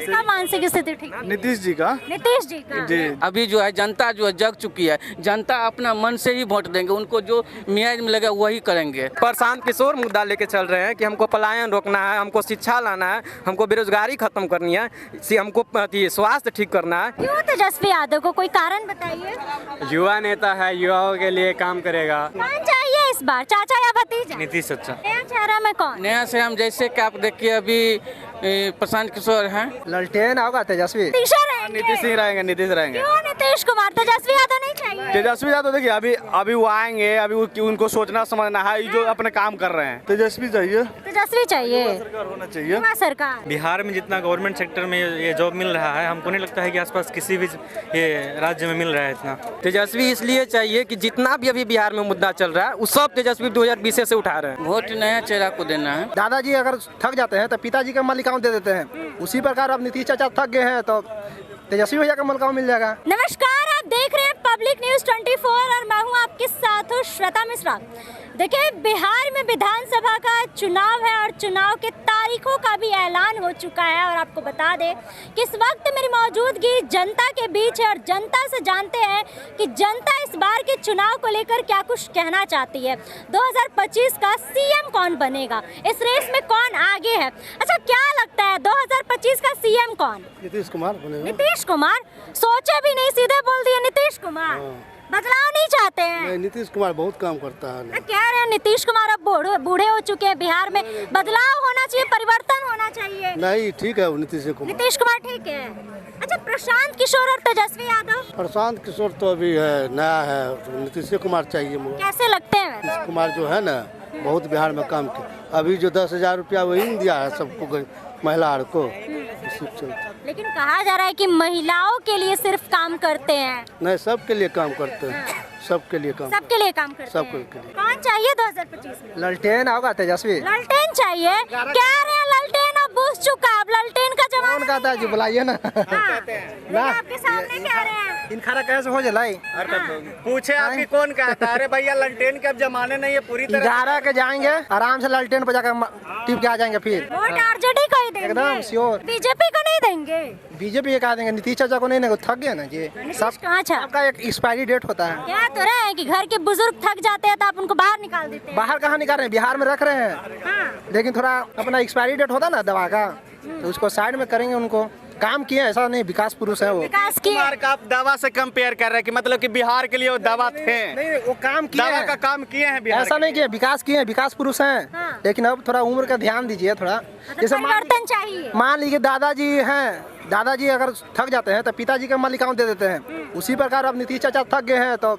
किसका मानसिक स्थिति ठीक है? नीतीश जी का। नीतीश जी का। जी। अभी जो है जनता जो है जग चुकी है, जनता अपना मन से ही वोट देंगे, उनको जो मियाज में लगे वही करेंगे। प्रशांत किशोर मुद्दा लेके चल रहे हैं कि हमको पलायन रोकना है, हमको शिक्षा लाना है, हमको बेरोजगारी खत्म करनी है, हमको स्वास्थ्य ठीक करना है। क्यों तेजस्वी यादव को, कोई कारण बताइए। युवा नेता है, युवाओं के लिए काम करेगा। कौन चाहिए इस बार, चाचा या भतीजा? नीतीश अच्छा। नया चेहरा में कौन? नया से हम जैसे कि आप देखिए अभी प्रशांत किशोर हैं। ललटेन होगा तेजस्वी। नीतीश रहेंगे। नीतीश ही रहेंगे, नीतीश रहेंगे। क्यों नीतीश कुमार, तेजस्वी यादव नहीं चाहिए? तेजस्वी यादव देखिए अभी वो आएंगे, अभी उनको सोचना समझना है, ये जो अपने काम कर रहे हैं। तेजस्वी चाहिए, तेजस्वी चाहिए, सरकार होना चाहिए। युवा सरकार। बिहार में जितना गवर्नमेंट सेक्टर में ये जॉब मिल रहा है, हमको नहीं लगता है कि आसपास किसी भी ये राज्य में मिल रहा है इतना। तेजस्वी इसलिए चाहिए कि जितना भी अभी बिहार में मुद्दा चल रहा है वो सब तेजस्वी 2020 से उठा रहे हैं। वोट नया चेहरा को देना है। दादाजी अगर थक जाते हैं तो पिताजी का मालिकाओं दे देते हैं, उसी प्रकार अब नीतीश चाचा थक गए हैं तो तेजस्वी भैया का मालिकाओं मिल जाएगा। नमस्कार, आप देख रहे हैं पब्लिक न्यूज 24 और मैं हूं आपके साथ हूं श्वेता मिश्रा। देखिए, बिहार में विधानसभा का चुनाव है और चुनाव के तारीखों का भी ऐलान हो चुका है और आपको बता दें कि इस वक्त मेरी मौजूदगी जनता के बीच है और जनता से जानते हैं कि जनता इस बार के चुनाव को लेकर क्या कुछ कहना चाहती है। 2025 का सीएम कौन बनेगा, इस रेस में कौन आगे है? अच्छा, क्या लगता है 2025 का सीएम कौन? नीतीश कुमार बनेगा। नीतीश कुमार? सोचे भी नहीं, सीधे बोल दिए नीतीश कुमार। बदलाव नहीं चाहते हैं? नीतीश कुमार बहुत काम करता है। कह रहे हैं नीतीश कुमार अब बूढ़े हो चुके हैं, बिहार में बदलाव होना चाहिए, परिवर्तन होना चाहिए। नहीं, ठीक है वो नीतीश कुमार। नीतीश कुमार ठीक है। अच्छा, प्रशांत किशोर और तेजस्वी यादव? प्रशांत किशोर तो अभी है, नया है, तो नीतीश कुमार चाहिए मुझे। कैसे लगते हैं? नीतीश कुमार जो है ना बहुत बिहार में काम किया। अभी जो 10,000 रुपया वही दिया है सबको, महिला को। लेकिन कहा जा रहा है कि महिलाओं के लिए सिर्फ काम करते हैं। नहीं, सबके लिए काम करते हैं, सबके लिए काम सबके लिए काम करते सबके हैं। लिए। कौन चाहिए 2025 में? ललटेन होगा तेजस्वी। ललटेन चाहिए? कह रहे हैं ललटेन अब बुझ चुका, अब ललटेन का जमाना कौन कहता है जी, बुलाइए ना। हाँ, लेकिन आपके सामने कह रहे हैं। इन खरा कैसे हो जाए? पूछे आपकी कौन कहता है? अरे भैया ललटेन के अब जमाने नहीं है, पूरी तरह 11 के जाएंगे आराम से ललटेन पे जाकर टिप के आ जाएंगे फिर। वोट आरजेडी को ही देंगे? एकदम श्योर। बीजेपी को नहीं देंगे? बीजेपी ये कहा देंगे, नीतीश चाचा को नहीं देंगे, थक गए ना जी। सब कहाँ छा? सबका एक एक्सपायरी डेट होता है। क्या तो रहे हैं कि घर के बुजुर्ग थक जाते हैं तो आप उनको बाहर निकाल देते हैं? बाहर कहाँ निकाल रहे हैं, बिहार में रख रहे हैं। हाँ। लेकिन थोड़ा अपना एक्सपायरी डेट होता है ना दवा का, तो उसको साइड में करेंगे। उनको काम किए, ऐसा नहीं विकास पुरुष है वो। विकास किए? कुमार का आप दवा से कंपेयर कर रहे हैं कि मतलब कि बिहार के लिए वो दवा थे? नहीं, वो काम किए दवा हैं। का काम किए हैं बिहार ऐसा नहीं किया, विकास किए हैं, विकास पुरुष हैं। हाँ। लेकिन अब थोड़ा उम्र का ध्यान दीजिए थोड़ा। जैसे परिवर्तन चाहिए। मान लीजिए दादाजी हैं, दादाजी अगर थक जाते हैं तो पिताजी का मालिकाओं दे देते हैं, उसी प्रकार अब नीतीश चाचा थक गए हैं तो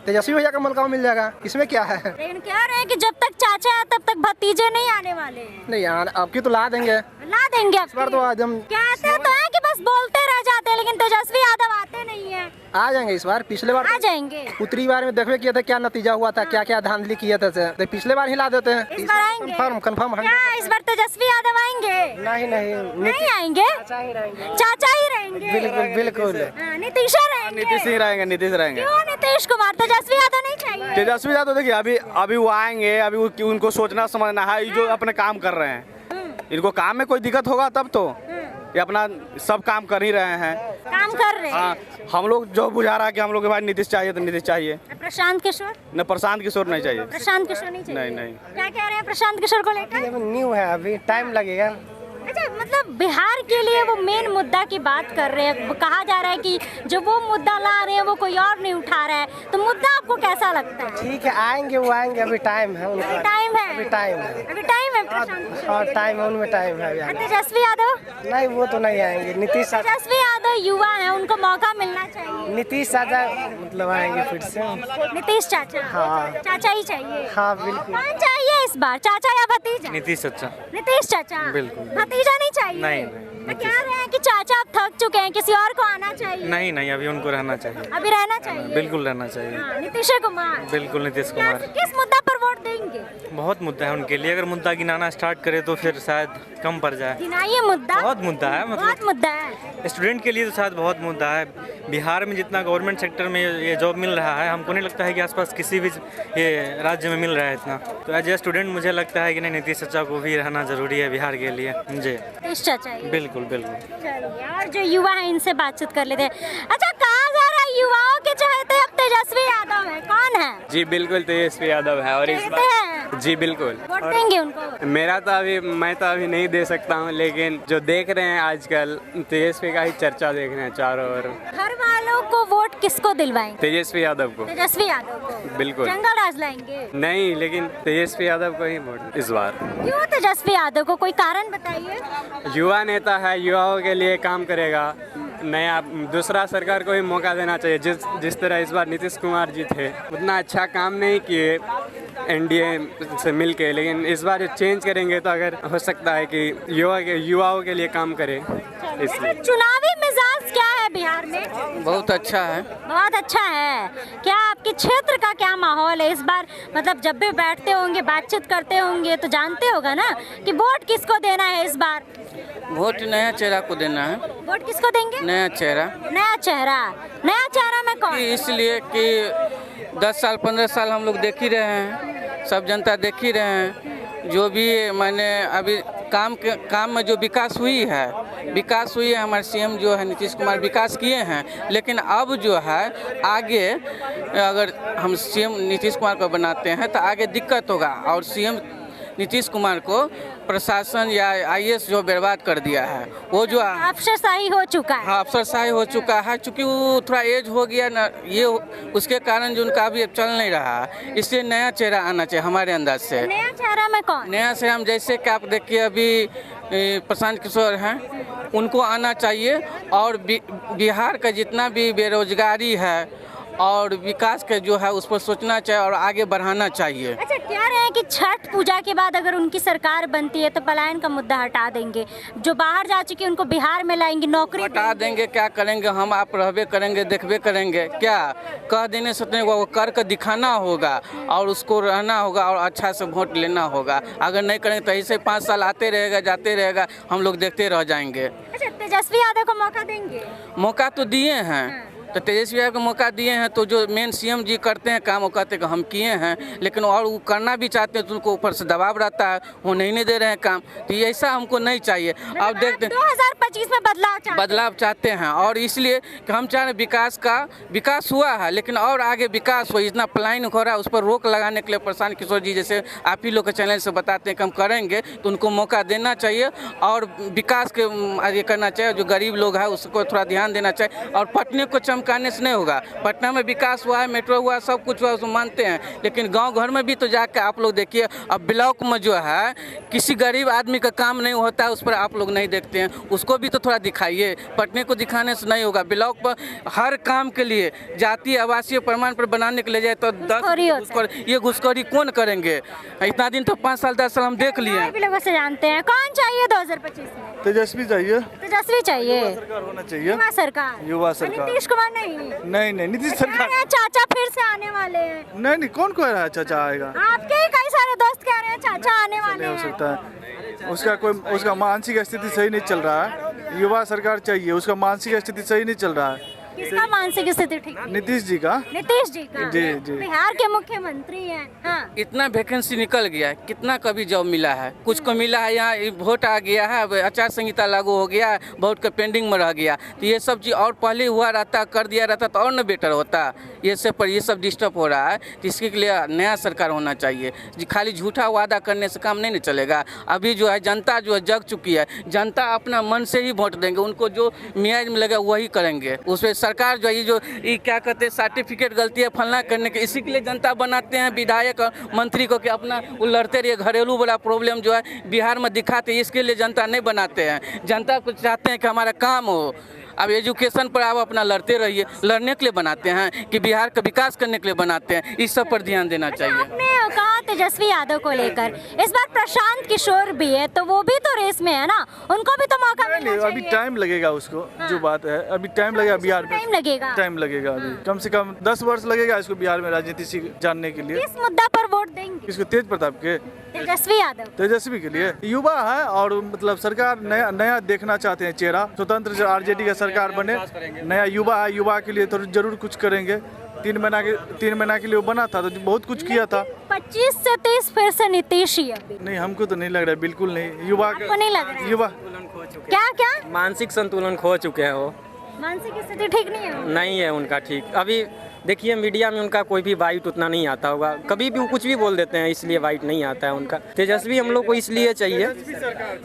तेजस्वी भैया का मालिकाओं मिल जाएगा। इसमें क्या है? लेकिन कह रहे हैं कि जब तक चाचा है तब तक भतीजे नहीं आने वाले। नहीं यार, आपकी तो ला देंगे ला देंगे इस बार तो आज हम। कहते तो है कि बस बोलते रह जाते हैं, लेकिन तेजस्वी यादव आते नहीं है। आ जाएंगे इस बार। पिछले बार आ जाएंगे। उत्तरी बार में देखवे किए थे क्या नतीजा हुआ था, क्या क्या धांधली किए थे, तो पिछले बार हिला देते हैं। इस बार आएंगे? कंफर्म क्या इस बार तेजस्वी यादव आएंगे? नहीं नहीं आएंगे? चाचा ही रहेंगे? बिल्कुल बिल्कुल। हाँ, नीतीश रहेंगे? नीतीश ही रहेंगे, नीतीश रहेंगे। क्यों नीतीश कुमार, तेजस्वी यादव नहीं चाहिए? तेजस्वी यादव देखिए अभी वो आएंगे, अभी उनको सोचना समझना है, ये जो अपने काम कर रहे हैं। इनको काम में कोई दिक्कत होगा तब तो ये अपना सब काम कर ही रहे हैं। काम कर रहे हैं। हाँ, हम लोग जो बुझा रहा है कि हम लोग के भाई नीतीश चाहिए तो नीतीश चाहिए। प्रशांत किशोर? न प्रशांत किशोर नहीं चाहिए। प्रशांत किशोर नहीं चाहिए? नहीं। क्या कह रहे हैं प्रशांत किशोर को लेकर? न्यू है, अभी टाइम लगेगा। अच्छा, मतलब बिहार के लिए वो मेन मुद्दा की बात कर रहे हैं। कहा जा रहा है कि जो वो मुद्दा ला रहे हैं वो कोई और नहीं उठा रहा है, तो मुद्दा आपको कैसा लगता है? ठीक है, आएंगे वो आएंगे, अभी टाइम है उनका। टाइम है? अभी टाइम है। अभी टाइम है प्रशांत किशोर? हाँ, टाइम है, उनमें टाइम है। और तेजस्वी यादव? नहीं, वो तो नहीं आएंगे। नीतीश तेजस्वी यादव युवा है, उनको मौका मिलना चाहिए। नीतीश चाचा मतलब आएंगे फिर से। नीतीश चाचा? हाँ। चाचा ही चाहिए? हाँ बिल्कुल। कौन चाहिए इस बार, चाचा या भतीजा? नीतीश अच्छा। नीतीश चाचा? बिल्कुल। भतीजा नहीं चाहिए? नहीं। तो कह रहे हैं कि चाचा अब थक चुके हैं, किसी और को आना चाहिए? नहीं नहीं, अभी उनको रहना चाहिए, अभी रहना चाहिए। बिल्कुल रहना चाहिए। हाँ, नीतीश कुमार। बिल्कुल नीतीश क्या- कुमार। किस मुद्दा पर वोट देंगे? बहुत मुद्दा है उनके लिए, अगर मुद्दा गिनाना स्टार्ट करे तो फिर शायद कम पड़ जाए। गिनाइए मुद्दा। बहुत मुद्दा है, बहुत मतलब मुद्दा है। स्टूडेंट के लिए तो शायद बहुत मुद्दा है। बिहार में जितना गवर्नमेंट सेक्टर में ये जॉब मिल रहा है, हमको नहीं लगता है कि आसपास किसी भी ये राज्य में मिल रहा है इतना। तो एज ए स्टूडेंट मुझे लगता है कि नहीं, नीतीश चाचा को भी रहना जरूरी है बिहार के लिए। जी नीतीश चाचा ही। बिल्कुल बिल्कुल। चलिए, और जो युवा है इनसे बातचीत कर लेते हैं। अच्छा, कहा जा रहा है युवाओं के चहेते अब तेजस्वी यादव है, कौन है? जी बिल्कुल तेजस्वी यादव है। और इस चहेते बार हैं? जी बिल्कुल। वोट देंगे उनको? मैं तो अभी नहीं दे सकता हूँ, लेकिन जो देख रहे हैं आजकल तेजस्वी का ही चर्चा देख रहे हैं चारों ओर। घर वालों को वोट किसको दिलवाएंगे? तेजस्वी यादव को। तेजस्वी यादव को। बिल्कुल। जंगल राज लाएंगे? नहीं, लेकिन तेजस्वी यादव को ही वोट इस बार। क्यों तेजस्वी यादव को, कोई कारण बताइए। युवा नेता है, युवाओं के लिए काम करेगा। नया दूसरा सरकार को ही मौका देना चाहिए। जिस तरह इस बार नीतीश कुमार जी थे, उतना अच्छा काम नहीं किए एनडीए से मिलके, लेकिन इस बार चेंज करेंगे तो अगर हो सकता है कि युवाओं के लिए काम करे, इसलिए। चुनावी मिजाज क्या है बिहार में? बहुत अच्छा है। बहुत अच्छा है। क्या आपके क्षेत्र का क्या माहौल है इस बार? मतलब जब भी बैठते होंगे, बातचीत करते होंगे तो जानते होगा ना कि वोट किसको देना है इस बार? वोट नया चेहरा को देना है। वोट किसको देंगे? नया चेहरा। नया चेहरा। नया चेहरा में कौन? इसलिए कि 10 साल 15 साल हम लोग देख ही रहे हैं, सब जनता देख ही रहे हैं। जो भी मैंने अभी काम में जो विकास हुई है हमारे सीएम जो है नीतीश कुमार विकास किए हैं। लेकिन अब जो है आगे अगर हम सीएम नीतीश कुमार को बनाते हैं तो आगे दिक्कत होगा। और सीएम नीतीश कुमार को प्रशासन या आईएएस जो बर्बाद कर दिया है, वो जो अफसरशाही हो चुका है। हाँ अफसरशाही हो चुका है। चूँकि वो थोड़ा एज हो गया ना, ये उसके कारण जो उनका अभी चल नहीं रहा है, इसलिए नया चेहरा आना चाहिए हमारे अंदाज से। नया चेहरा में कौन? नया चेहरा हम जैसे कि आप देखिए अभी प्रशांत किशोर हैं, उनको आना चाहिए। और बिहार का जितना भी बेरोजगारी है और विकास का जो है उस पर सोचना चाहिए और आगे बढ़ाना चाहिए। अच्छा, कह रहे हैं कि छठ पूजा के बाद अगर उनकी सरकार बनती है तो पलायन का मुद्दा हटा देंगे, जो बाहर जा चुके उनको बिहार में लाएंगे, नौकरी हटा देंगे। क्या करेंगे हम? आप रहबे करेंगे, देखबे करेंगे। क्या कह देने से वो कर कर दिखाना होगा और उसको रहना होगा और अच्छा से वोट लेना होगा। अगर नहीं करेंगे तो ऐसे 5 साल आते रहेगा, जाते रहेगा, हम लोग देखते रह जाएंगे। अच्छा, तेजस्वी यादव को मौका देंगे? मौका तो दिए हैं, तो तेजस्वी यादव को मौका दिए हैं, तो जो मेन सीएम जी करते हैं काम, वो कहते हैं कि हम किए हैं, लेकिन और वो करना भी चाहते हैं तो उनको ऊपर से दबाव रहता है, वो नहीं दे रहे हैं काम। तो ये ऐसा हमको नहीं चाहिए। अब देखते हैं 2025 में बदलाव चाहते हैं और इसलिए कि हम चाह रहे हैं विकास हुआ है, लेकिन और आगे विकास हो। इतना पलायन हो रहा है, उस पर रोक लगाने के लिए प्रशांत किशोर जी जैसे आप ही लोग के चैनल से बताते हैं कि हम करेंगे, तो उनको मौका देना चाहिए और विकास के आगे करना चाहिए। जो गरीब लोग हैं उसको थोड़ा ध्यान देना चाहिए। और पटने को चमकाने से नहीं होगा। पटना में विकास हुआ है, मेट्रो हुआ, सब कुछ हुआ, उसको मानते हैं, लेकिन गाँव घर में भी तो जाकर आप लोग देखिए। अब ब्लॉक में जो है किसी गरीब आदमी का काम नहीं होता है, उस पर आप लोग नहीं देखते हैं, उसको भी तो थोड़ा दिखाइए। पटने को दिखाने से नहीं होगा। ब्लॉक पर हर काम के लिए जातीय आवासीय प्रमाण पत्र बनाने के लिए जाए तो 10 ये घुसखोरी कौन करेंगे? इतना दिन तो 5 साल 10 साल हम देख लिए भी लोगों से जानते हैं। कौन चाहिए 2025 में? तेजस्वी चाहिए। तेजस्वी चाहिए। सरकार होना चाहिए। युवा सरकार। नीतीश कुमार नहीं नीतीश सरकार। चाचा फिर से आने वाले हैं। नहीं कौन कह रहा है चाचा आएगा? आपके ही कई सारे दोस्त कह रहे हैं चाचा आने वाले हैं। हो सकता है उसका मानसिक स्थिति सही नहीं चल रहा है। युवा सरकार चाहिए, उसका मानसिक स्थिति सही नहीं चल रहा है। किसका मानसिक स्थिति ठीक? नीतीश जी का। नीतीश जी का। जी जी। बिहार के मुख्यमंत्री हैं। हाँ। इतना वैकेंसी निकल गया है, कितना कभी जॉब मिला है? कुछ को मिला है, यहाँ वोट आ गया है, अब आचार संहिता लागू हो गया, वोट का पेंडिंग में रह गया। तो ये सब चीज़ और पहले हुआ रहता, कर दिया रहता तो और न बेटर होता। ये सब डिस्टर्ब हो रहा है, तो इसके लिए नया सरकार होना चाहिए। खाली झूठा वादा करने से काम नहीं चलेगा। अभी जो है जनता जो है जग चुकी है, जनता अपना मन से ही वोट देंगे, उनको जो मियाज में लगे वही करेंगे। उसमें सरकार जो ये क्या कहते हैं सर्टिफिकेट गलती है फलना करने के, इसी के लिए जनता बनाते हैं विधायक और मंत्री को कि अपना वो लड़ते रहिए। घरेलू बड़ा प्रॉब्लम जो है बिहार में दिखाते हैं, इसके लिए जनता नहीं बनाते हैं। जनता को चाहते हैं कि हमारा काम हो। अब एजुकेशन पर आप अपना लड़ते रहिए, लड़ने के लिए बनाते हैं कि बिहार का विकास करने के लिए बनाते हैं, इस सब पर ध्यान देना चाहिए। आपने कहा तेजस्वी यादव को लेकर, इस बार प्रशांत किशोर भी है तो वो भी तो रेस में है ना, उनको भी तो मौका मिलना नहीं, अभी चाहिए। टाइम लगेगा उसको, जो बात है अभी टाइम लगेगा बिहार में, टाइम लगेगा। टाइम लगेगा अभी कम से कम 10 वर्ष लगेगा इसको बिहार में राजनीति जानने के लिए। किस मुद्दा पर वोट देंगे? इसको तेज प्रताप के, तेजस्वी यादव। तेजस्वी के लिए युवा है और मतलब सरकार नया नया देखना चाहते हैं चेहरा, स्वतंत्र जो आरजेडी का सरकार बने, नया युवा है, युवा के लिए तो जरूर कुछ करेंगे। 3 महीना के लिए वो बना था तो बहुत कुछ किया था। 25 से 30 फिर से नीतीश ही अभी। नहीं, हमको तो नहीं लग रहा है, बिल्कुल नहीं। युवा आपको नहीं लग रहा है? युवा क्या क्या मानसिक संतुलन खो चुके हैं वो, मानसिक स्थिति ठीक नहीं है? नहीं है उनका ठीक। अभी देखिए मीडिया में उनका कोई भी वाइट उतना नहीं आता होगा, कभी भी वो कुछ भी बोल देते हैं, इसलिए वाइट नहीं आता है उनका। तेजस्वी हम लोग को इसलिए चाहिए,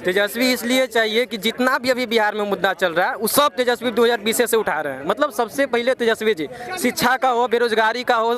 तेजस्वी इसलिए चाहिए कि जितना भी अभी बिहार में मुद्दा चल रहा है वो सब तेजस्वी 2020 से उठा रहे हैं। मतलब सबसे पहले तेजस्वी जी, शिक्षा का हो, बेरोजगारी का हो,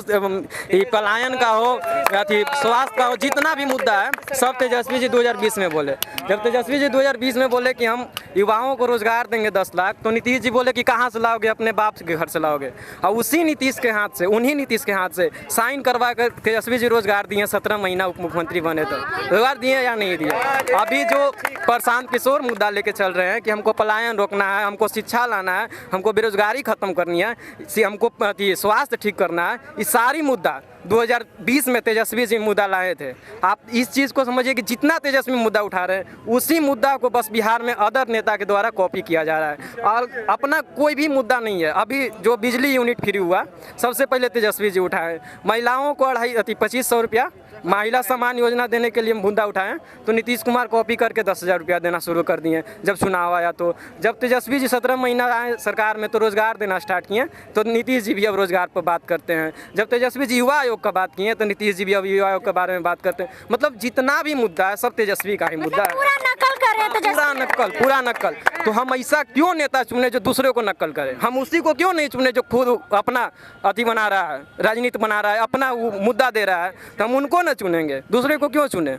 पलायन का हो, अथी स्वास्थ्य का हो, जितना भी मुद्दा है सब तेजस्वी जी 2020 में बोले। जब तेजस्वी जी 2020 में बोले कि हम युवाओं को रोजगार देंगे 10 लाख, तो नीतीश जी बोले कि कहाँ से लाओगे, अपने बाप के घर से लाओगे। और उसी नीतीश के हाथ से, उन्हीं नीतीश के हाथ से साइन करवा कर तेजस्वी जी रोजगार दिए। 17 महीना उप मुख्यमंत्री बने तो रोजगार दिए या नहीं दिए? अभी जो प्रशांत किशोर मुद्दा लेके चल रहे हैं कि हमको पलायन रोकना है, हमको शिक्षा लाना है, हमको बेरोजगारी खत्म करनी है, हमको स्वास्थ्य ठीक करना है, ये सारी मुद्दा 2020 में तेजस्वी जी मुद्दा लाए थे। आप इस चीज़ को समझिए कि जितना तेजस्वी मुद्दा उठा रहे हैं उसी मुद्दा को बस बिहार में अदर नेता के द्वारा कॉपी किया जा रहा है और अपना कोई भी मुद्दा नहीं है। अभी जो बिजली यूनिट फ्री हुआ सबसे पहले तेजस्वी जी उठाए, महिलाओं को 2500 रुपया महिला सम्मान योजना देने के लिए मुद्दा उठाएं तो नीतीश कुमार कॉपी करके 10,000 रुपया देना शुरू कर दिए जब चुनाव आया। तो जब तेजस्वी जी 17 महीना आए सरकार में तो रोजगार देना स्टार्ट किए, तो नीतीश जी भी अब रोजगार पर बात करते हैं। जब तेजस्वी जी युवा आयोग का बात किए तो नीतीश जी भी अब युवा आयोग के बारे में बात करते हैं। मतलब जितना भी मुद्दा है सब तेजस्वी का ही मुद्दा है। पूरा नकल कर रहे हैं तेजस्वी। पूरा नकल। तो हम ऐसा क्यों नेता चुने जो दूसरे को नकल करे? हम उसी को क्यों नहीं चुने जो खुद अपना अति बना रहा है, राजनीति बना रहा है, अपना मुद्दा दे रहा है? तो हम उनको न चुनेंगे, दूसरे को क्यों चुने?